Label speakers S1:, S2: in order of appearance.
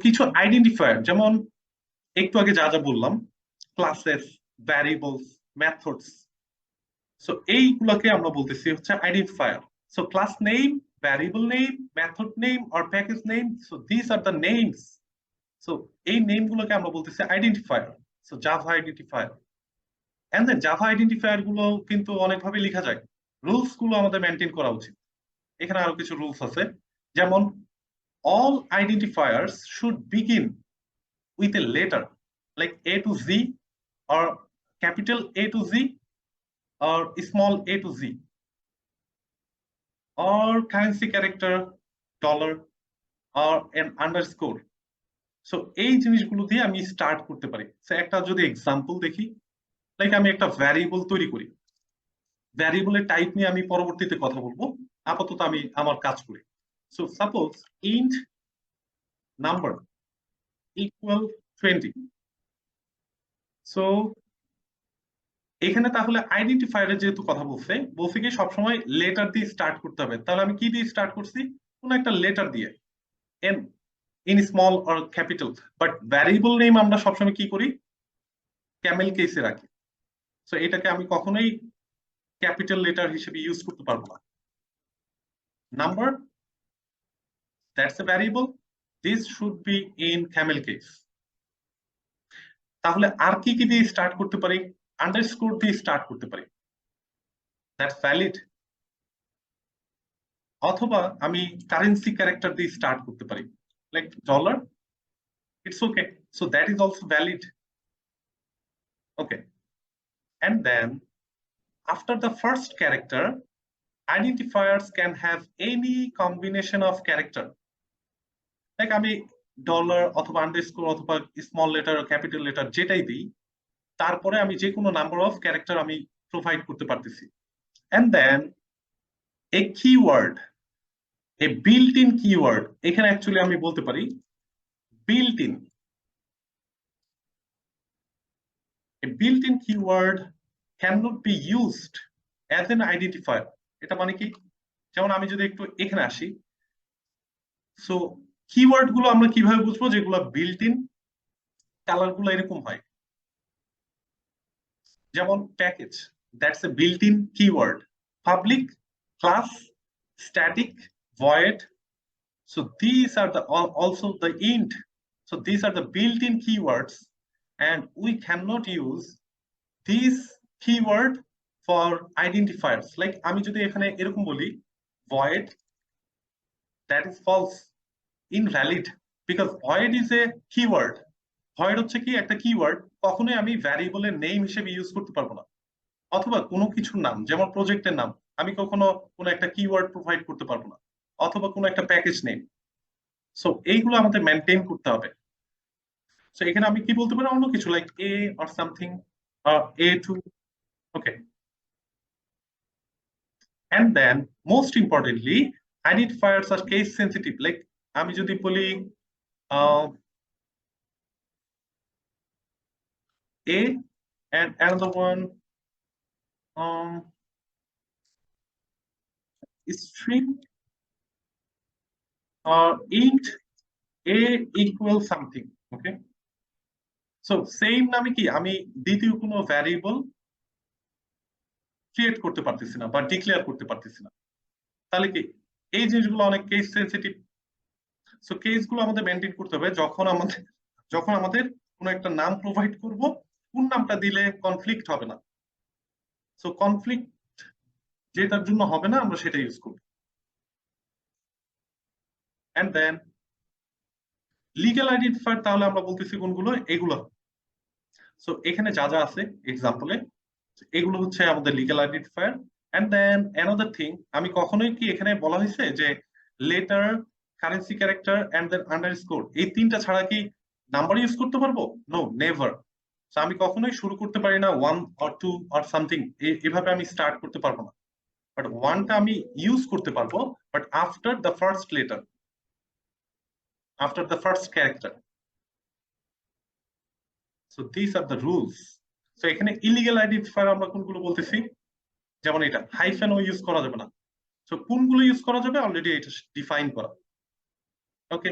S1: কিছু আইডেন্টিফায়ার, যেমন একটু আগে যা যা বললাম, ক্লাসেস, ভ্যারিয়েবলস, মেথডস, সো এইগুলোকে আমরা বলতেছি হচ্ছে identifier. So class name, variable name, method name or package name, so this are the names. So এই নেম গুলোকে আমরা বলতেছি identifier. So Java identifier. And then Java identifier গুলো কিন্তু অনেকভাবে লেখা যায়, রুলস গুলো আমাদের মেনটেন করা উচিত। এখানে আরো কিছু রুলস আছে, যেমন all identifiers should begin with a letter like A to Z, or capital A to Z, or small a to Z, or currency character, dollar, or an underscore. So এই জিনিসগুলো দিয়ে আমি স্টার্ট করতে পারি। So একটা যদি example দেখি, like আমি একটা ভ্যারিয়েবল তৈরি করি, ভ্যারিয়েবলের টাইপ নিয়ে আমি পরবর্তীতে কথা বলবো, আপাতত আমি আমার কাজ করি। So suppose int number equal 20। So এখানে তাহলে আইডেন্টিফায়ারের যেহেতু কথা বলছে, বলছে কি সবসময় লেটার দিয়ে স্টার্ট করতে হবে, তাহলে আমি কি দিয়ে স্টার্ট করছি, কোন একটা লেটার দিয়ে, N, in small or capital. But variable name আমরা সবসময় কি করি, ক্যামেল কেসে রাখি। সো এটাকে আমি কখনোই ক্যাপিটাল লেটার হিসেবে ইউজ করতে পারবো না। Number, that's a variable, this should be in Camel case. তাহলে আর কি কি দিয়ে স্টার্ট করতে পারি, আন্ডারস্কোর দিয়ে স্টার্ট করতে পারি, দ্যাটস ভ্যালিড। অথবা আমি কারেন্সি ক্যারেক্টার দিয়ে স্টার্ট করতে পারি, like dollar, it's okay, so that is also valid. Okay, and then after the first character, identifiers can have any combination of character, like আমি dollar অথবা underscore অথবা small letter capital letter যেটাই দিই, তারপরে আমি যে কোনো নাম্বার অফ ক্যারেক্টার আমি প্রোভাইড করতে পারতেছি। and then a keyword, a built-in keyword, এখানে অ্যাকচুয়ালি আমি বলতে পারি built-in, a built-in keyword cannot be used as an identifier. এটা মানে কি, যেমন আমি যদি একটু এখানে আসি, সো কিওয়ার্ড গুলো আমরা কিভাবে বুঝবো যেগুলো বিল্ট ইন, কালার গুলো এরকম হয়, যেমন package, that's a built in keyword, public, class, static, void, so these are the also the int, so these are the built-in keywords, and we cannot use these keyword for identifiers. Like আমি যদি এখানে এরকম বলি void, that is false, invalid, because void is a keyword. void হচ্ছে কি একটা keyword, কখনোই আমি ভ্যারিয়েবলের নেম হিসেবে ইউজ করতে পারবো না। অথবা কোনো কিছুর নাম, যেমন প্রজেক্টের নাম, আমি কখনো কোনো একটা কিওয়ার্ড প্রোভাইড করতে পারবো না, অথবা কোনো একটা প্যাকেজ নেম। সো এইগুলো আমাদের মেনটেন করতে হবে। সো এখানে আমি কি বলতে পারি, অন্য কিছু like A or something, A two, okay. And then most importantly, identifiers are case sensitive. Like আমি যদি বলি a and another one string or int a equal something, okay, so same নামে কি আমি দ্বিতীয় কোনো ভ্যারিয়েবল ক্রিয়েট করতে পারতেছি না বা ডিক্লেয়ার করতে পারতেছি না, তাহলে কি এই জিনিসগুলো অনেক কেস সেনসিটিভ। সো কেসগুলো আমাদের মেনটেন করতে হবে, যখন আমাদের কোনো একটা নাম প্রোভাইড করব, কোন নামটা দিলে কনফ্লিক্ট হবে না। সো কনফ্লিক্ট যেটার জন্য হবে না আমরা সেটা ইউজ করব। এন্ড দেন লিগ্যাল আইডেন্টিফায়ার, তাহলে আমরা বলতেছি কোনগুলো, এগুলো। সো এখানে যা যা আছে এক্সাম্পলে, এগুলো হচ্ছে আমাদের legal identifier. And then another thing, আমি কখনোই কি এখানে বলা হয়েছে যে letter, currency character and then underscore, এই তিনটা ছাড়া কি নাম্বার ইউজ করতে পারবো? No, never. সো আমি কখনোই শুরু করতে পারি না one or two or something, এভাবে আমি স্টার্ট করতে পারবো না। বাট ওয়ানটা আমি ইউজ করতে পারবো, but after the first letter, after the first character. So this are the rules. So এখানে ইলিগাল আইডেন্টিফায়ার আমরা কোনগুলো বলতেছি, যেমন এটা হাইফেন ও ইউজ করা যাবে না। সো কোনগুলো ইউজ করা যাবে অলরেডি এটা ডিফাইন করা, ওকে।